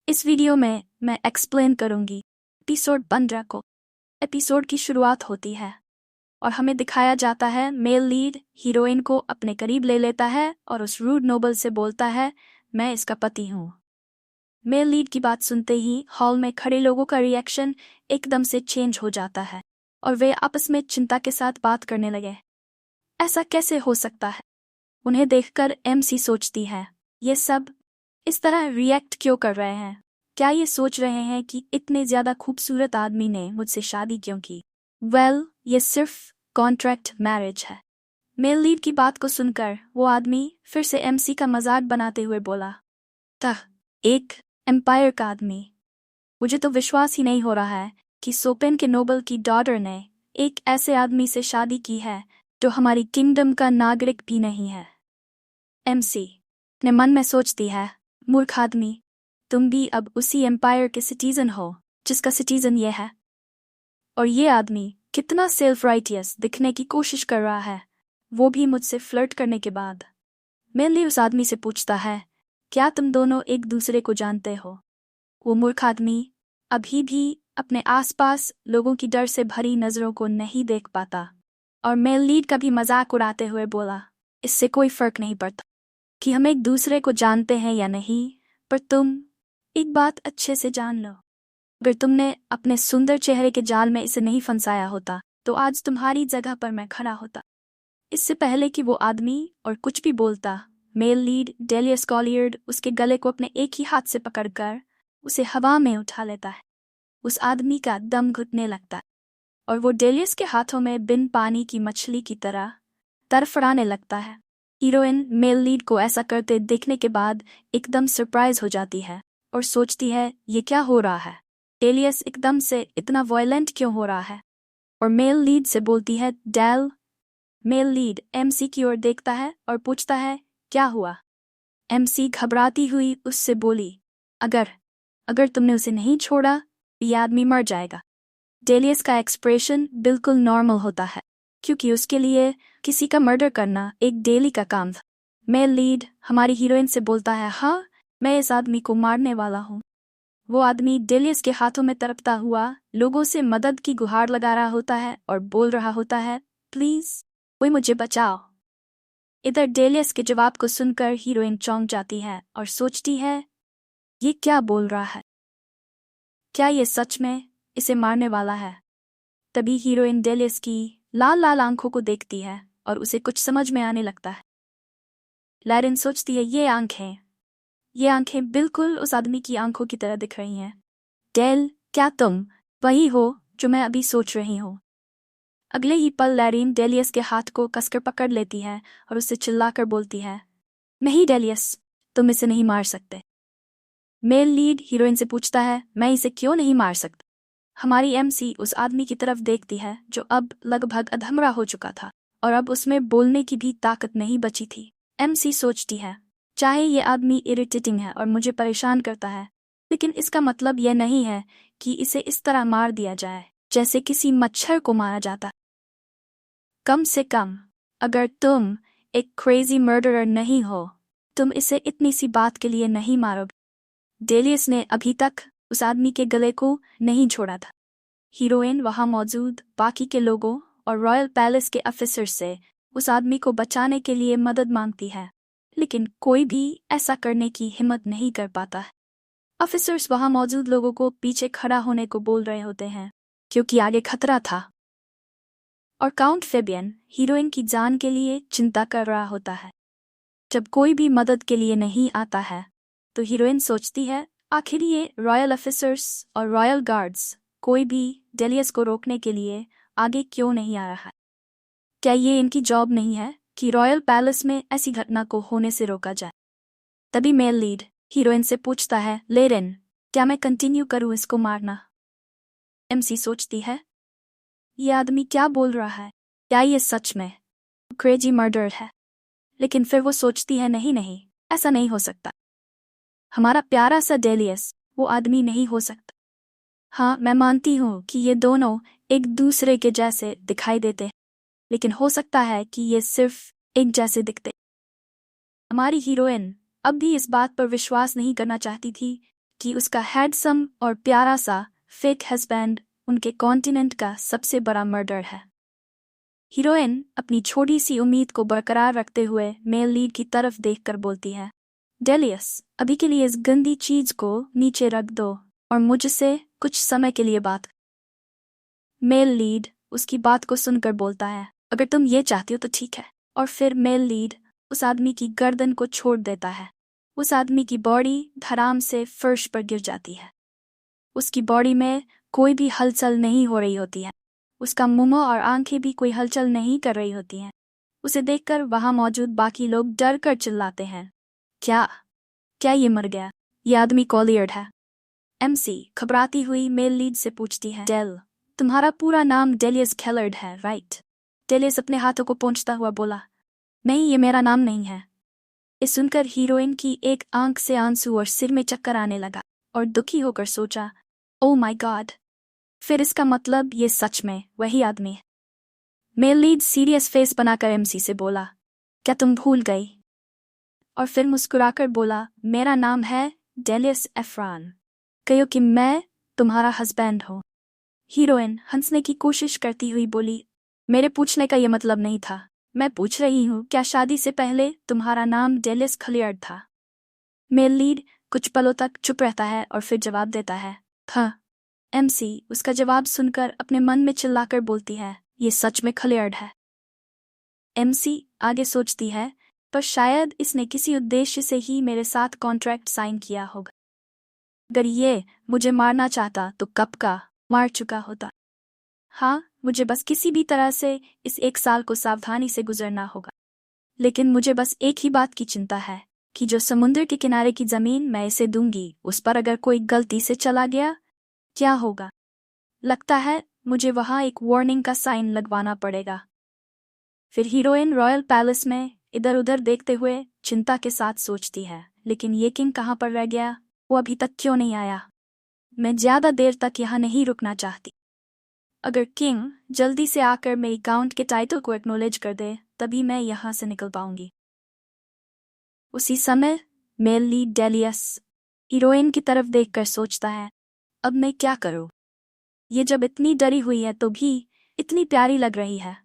इस वीडियो में मैं एक्सप्लेन करूंगी एपिसोड 15 को। एपिसोड की शुरुआत होती है और हमें दिखाया जाता है मेल लीड हीरोइन को अपने करीब ले लेता है और उस रूड नोबल से बोलता है, मैं इसका पति हूँ। मेल लीड की बात सुनते ही हॉल में खड़े लोगों का रिएक्शन एकदम से चेंज हो जाता है और वे आपस में चिंता के साथ बात करने लगे। ऐसा कैसे हो सकता है? उन्हें देखकर एमसी सोचती है, ये सब इस तरह रिएक्ट क्यों कर रहे हैं? क्या ये सोच रहे हैं कि इतने ज्यादा खूबसूरत आदमी ने मुझसे शादी क्यों की? ये सिर्फ कॉन्ट्रैक्ट मैरिज है। मेल लीड की बात को सुनकर वो आदमी फिर से एमसी का मजाक बनाते हुए बोला, एक एम्पायर का आदमी। मुझे तो विश्वास ही नहीं हो रहा है कि सोपेन के नोबल की डॉटर ने एक ऐसे आदमी से शादी की है जो हमारी किंगडम का नागरिक भी नहीं है। एमसी ने मन में सोचती है, मूर्ख आदमी, तुम भी अब उसी एम्पायर के सिटीजन हो जिसका सिटीजन ये है। और ये आदमी कितना सेल्फ राइटियस दिखने की कोशिश कर रहा है, वो भी मुझसे फ्लर्ट करने के बाद। मेनली उस आदमी से पूछता है, क्या तुम दोनों एक दूसरे को जानते हो? वो मूर्ख आदमी अभी भी अपने आसपास लोगों की डर से भरी नजरों को नहीं देख पाता और मेल लीड का भी मजाक उड़ाते हुए बोला, इससे कोई फर्क नहीं पड़ता कि हम एक दूसरे को जानते हैं या नहीं, पर तुम एक बात अच्छे से जान लो, अगर तुमने अपने सुंदर चेहरे के जाल में इसे नहीं फंसाया होता तो आज तुम्हारी जगह पर मैं खड़ा होता। इससे पहले कि वो आदमी और कुछ भी बोलता, मेल लीड डेलियस कॉलियर्ड उसके गले को अपने एक ही हाथ से पकड़कर उसे हवा में उठा लेता है। उस आदमी का दम घुटने लगता है और वो डेलियस के हाथों में बिन पानी की मछली की तरह तड़फड़ाने लगता है। हीरोइन मेल लीड को ऐसा करते देखने के बाद एकदम सरप्राइज हो जाती है और सोचती है, ये क्या हो रहा है? डेलियस एकदम से इतना वायलेंट क्यों हो रहा है? और मेल लीड से बोलती है, डेल। मेल लीड एमसी की ओर देखता है और पूछता है, क्या हुआ? एमसी घबराती हुई उससे बोली, अगर तुमने उसे नहीं छोड़ा ये आदमी मर जाएगा। डेलियस का एक्सप्रेशन बिल्कुल नॉर्मल होता है क्योंकि उसके लिए किसी का मर्डर करना एक डेली का काम था। मेल लीड हमारी हीरोइन से बोलता है, हाँ, मैं इस आदमी को मारने वाला हूँ। वो आदमी डेलियस के हाथों में तड़पता हुआ लोगों से मदद की गुहार लगा रहा होता है और बोल रहा होता है, प्लीज कोई मुझे बचाओ। इधर डेलियस के जवाब को सुनकर हीरोइन चौंक जाती है और सोचती है, ये क्या बोल रहा है? क्या ये सच में इसे मारने वाला है? तभी हीरोइन डेलियस की लाल लाल आंखों को देखती है और उसे कुछ समझ में आने लगता है। लैरिन सोचती है, ये आंखें बिल्कुल उस आदमी की आंखों की तरह दिख रही हैं। डेल, क्या तुम वही हो जो मैं अभी सोच रही हूँ? अगले ही पल लैरिन डेलियस के हाथ को कसकर पकड़ लेती है और उससे चिल्लाकर बोलती है, नहीं डेलियस, तुम इसे नहीं मार सकते। मेल लीड हीरोइन से पूछता है, मैं इसे क्यों नहीं मार सकता? हमारी एमसी उस आदमी की तरफ देखती है जो अब लगभग अधमरा हो चुका था और अब उसमें बोलने की भी ताकत नहीं बची थी। एमसी सोचती है, चाहे ये आदमी इरिटेटिंग है और मुझे परेशान करता है, लेकिन इसका मतलब यह नहीं है कि इसे इस तरह मार दिया जाए जैसे किसी मच्छर को मारा जाता। कम से कम अगर तुम एक क्रेजी मर्डरर नहीं हो, तुम इसे इतनी सी बात के लिए नहीं मारोगे। डेलियस ने अभी तक उस आदमी के गले को नहीं छोड़ा था। हीरोइन वहां मौजूद बाकी के लोगों और रॉयल पैलेस के ऑफिसर से उस आदमी को बचाने के लिए मदद मांगती है, लेकिन कोई भी ऐसा करने की हिम्मत नहीं कर पाता है। ऑफिसर्स वहां मौजूद लोगों को पीछे खड़ा होने को बोल रहे होते हैं क्योंकि आगे खतरा था और काउंट फेबियन हीरोइन की जान के लिए चिंता कर रहा होता है। जब कोई भी मदद के लिए नहीं आता है तो हीरोइन सोचती है, आखिर ये रॉयल ऑफिसर्स और रॉयल गार्ड्स कोई भी डेलियस को रोकने के लिए आगे क्यों नहीं आ रहा? क्या ये इनकी जॉब नहीं है कि रॉयल पैलेस में ऐसी घटना को होने से रोका जाए? तभी मेल लीड हीरोइन से पूछता है, लेरिन, क्या मैं कंटिन्यू करूं इसको मारना? एमसी सोचती है, ये आदमी क्या बोल रहा है? क्या ये सच में क्रेजी मर्डर है? लेकिन फिर वो सोचती है, नहीं, ऐसा नहीं हो सकता। हमारा प्यारा सा डेलियस वो आदमी नहीं हो सकता। हाँ, मैं मानती हूँ कि ये दोनों एक दूसरे के जैसे दिखाई देते हैं, लेकिन हो सकता है कि ये सिर्फ एक जैसे दिखते। हमारी हीरोइन अब भी इस बात पर विश्वास नहीं करना चाहती थी कि उसका हैंडसम और प्यारा सा फेक हस्बैंड उनके कॉन्टिनेंट का सबसे बड़ा मर्डर है। हीरोइन अपनी छोटी सी उम्मीद को बरकरार रखते हुए मेल लीड की तरफ देखकर बोलती है, डेलियस, अभी के लिए इस गंदी चीज को नीचे रख दो और मुझसे कुछ समय के लिए बात। मेल लीड उसकी बात को सुनकर बोलता है, अगर तुम ये चाहती हो तो ठीक है। और फिर मेल लीड उस आदमी की गर्दन को छोड़ देता है। उस आदमी की बॉडी धड़ाम से फर्श पर गिर जाती है। उसकी बॉडी में कोई भी हलचल नहीं हो रही होती है। उसका मुंह और आंखें भी कोई हलचल नहीं कर रही होती हैं। उसे देखकर वहां मौजूद बाकी लोग डर कर चिल्लाते हैं, क्या क्या ये मर गया? ये आदमी कॉलियर्ड है। एमसी घबराती हुई मेल लीड से पूछती है, डेल, तुम्हारा पूरा नाम डेलियस कैलर्ड है, राइट? डेलियस अपने हाथों को पोंछता हुआ बोला, नहीं, ये मेरा नाम नहीं है। इस सुनकर हीरोइन की एक आंख से आंसू और सिर में चक्कर आने लगा और दुखी होकर सोचा, ओ माय गॉड, फिर इसका मतलब ये सच में वही आदमी है। मेल लीड सीरियस फेस बनाकर एमसी से बोला, क्या तुम भूल गई? और फिर मुस्कुराकर बोला, मेरा नाम है डेलियस एफ्रान, कहो कि मैं तुम्हारा हस्बैंड हूँ। हीरोइन हंसने की कोशिश करती हुई बोली, मेरे पूछने का यह मतलब नहीं था। मैं पूछ रही हूँ, क्या शादी से पहले तुम्हारा नाम डेलियस खलियार्ड था? मेल लीड कुछ पलों तक चुप रहता है और फिर जवाब देता है, हाँ। एमसी उसका जवाब सुनकर अपने मन में चिल्लाकर बोलती है, ये सच में खलियार्ड है। एमसी आगे सोचती है, पर शायद इसने किसी उद्देश्य से ही मेरे साथ कॉन्ट्रैक्ट साइन किया होगा। अगर ये मुझे मारना चाहता तो कब का मार चुका होता। हाँ, मुझे बस किसी भी तरह से इस 1 साल को सावधानी से गुजरना होगा। लेकिन मुझे बस एक ही बात की चिंता है कि जो समुद्र के किनारे की जमीन मैं इसे दूंगी, उस पर अगर कोई गलती से चला गया, क्या होगा? लगता है मुझे वहां एक वार्निंग का साइन लगवाना पड़ेगा। फिर हीरोइन रॉयल पैलेस में इधर उधर देखते हुए चिंता के साथ सोचती है, लेकिन ये किंग कहाँ पर रह गया? वो अभी तक क्यों नहीं आया? मैं ज्यादा देर तक यहाँ नहीं रुकना चाहती। अगर किंग जल्दी से आकर मेरी काउंट के टाइटल को एक्नॉलेज कर दे, तभी मैं यहाँ से निकल पाऊंगी। उसी समय मेल लीड डेलियस हीरोइन की तरफ देखकर सोचता है, अब मैं क्या करूं? ये जब इतनी डरी हुई है तो भी इतनी प्यारी लग रही है।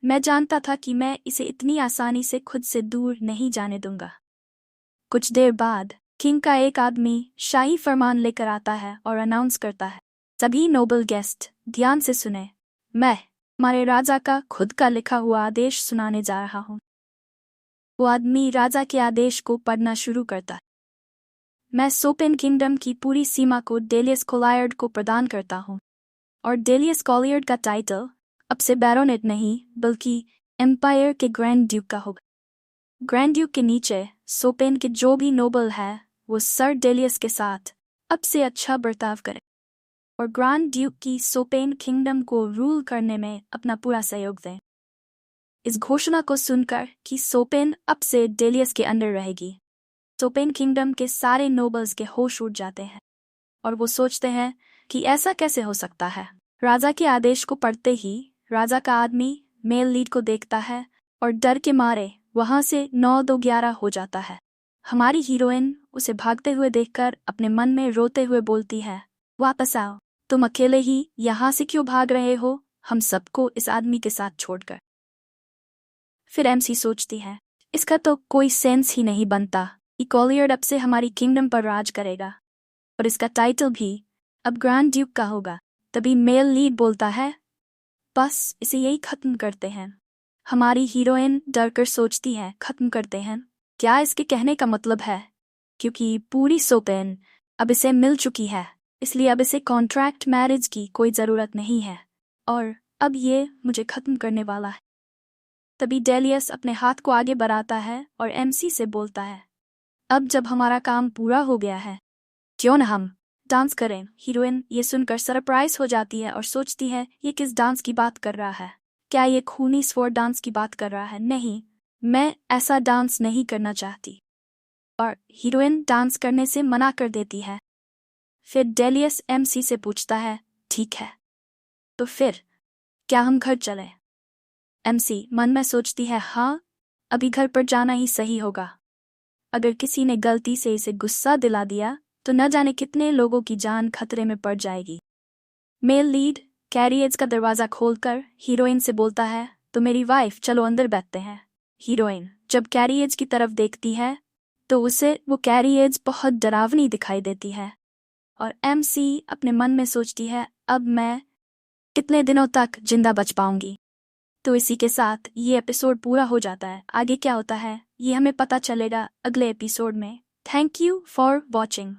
मैं जानता था कि मैं इसे इतनी आसानी से खुद से दूर नहीं जाने दूंगा। कुछ देर बाद किंग का एक आदमी शाही फरमान लेकर आता है और अनाउंस करता है, सभी नोबल गेस्ट ध्यान से सुने, मैं हमारे राजा का खुद का लिखा हुआ आदेश सुनाने जा रहा हूं। वो आदमी राजा के आदेश को पढ़ना शुरू करता है। मैं सोपेन किंगडम की पूरी सीमा को डेलियस कोलायर्ड को प्रदान करता हूं, और डेलियस कोलायर्ड का टाइटल अब से बैरोनेट नहीं बल्कि एम्पायर के ग्रैंड ड्यूक का होगा। ग्रैंड ड्यूक के नीचे सोपेन के जो भी नोबल है वो सर डेलियस के साथ अब से अच्छा बर्ताव करे और ग्रैंड ड्यूक की सोपेन किंगडम को रूल करने में अपना पूरा सहयोग दें। इस घोषणा को सुनकर कि सोपेन अब से डेलियस के अंडर रहेगी, सोपेन किंगडम के सारे नोबल्स के होश उड़ जाते हैं और वो सोचते हैं कि ऐसा कैसे हो सकता है। राजा के आदेश को पढ़ते ही राजा का आदमी मेल लीड को देखता है और डर के मारे वहां से 9-2-11 हो जाता है। हमारी हीरोइन उसे भागते हुए देखकर अपने मन में रोते हुए बोलती है, वापस आओ, तुम अकेले ही यहाँ से क्यों भाग रहे हो, हम सबको इस आदमी के साथ छोड़कर। फिर एमसी सोचती है, इसका तो कोई सेंस ही नहीं बनता। कॉलियर्ड अब से हमारी किंगडम पर राज करेगा और इसका टाइटल भी अब ग्रैंड ड्यूक का होगा। तभी मेल लीड बोलता है, बस इसे यही खत्म करते हैं। हमारी हीरोइन डरकर सोचती है, खत्म करते हैं? क्या इसके कहने का मतलब है क्योंकि पूरी सोपेन अब इसे मिल चुकी है, इसलिए अब इसे कॉन्ट्रैक्ट मैरिज की कोई ज़रूरत नहीं है और अब ये मुझे खत्म करने वाला है। तभी डेलियस अपने हाथ को आगे बढ़ाता है और एमसी से बोलता है, अब जब हमारा काम पूरा हो गया है, क्यों न हम डांस करें? हीरोइन ये सुनकर सरप्राइज हो जाती है और सोचती है, ये किस डांस की बात कर रहा है? क्या ये खूनी स्वॉर्ड डांस की बात कर रहा है? नहीं, मैं ऐसा डांस नहीं करना चाहती। और हीरोइन डांस करने से मना कर देती है। फिर डेलियस एमसी से पूछता है, ठीक है, तो फिर क्या हम घर चलें? एमसी मन में सोचती है, हाँ, अभी घर पर जाना ही सही होगा। अगर किसी ने गलती से इसे गुस्सा दिला दिया तो न जाने कितने लोगों की जान खतरे में पड़ जाएगी। मेल लीड कैरियर्स का दरवाज़ा खोलकर हीरोइन से बोलता है, तो मेरी वाइफ, चलो अंदर बैठते हैं। हीरोइन जब कैरियर्स की तरफ देखती है तो उसे वो कैरियर्स बहुत डरावनी दिखाई देती है और MC अपने मन में सोचती है, अब मैं कितने दिनों तक जिंदा बच पाऊंगी। तो इसी के साथ ये एपिसोड पूरा हो जाता है। आगे क्या होता है ये हमें पता चलेगा अगले एपिसोड में। Thank you for watching.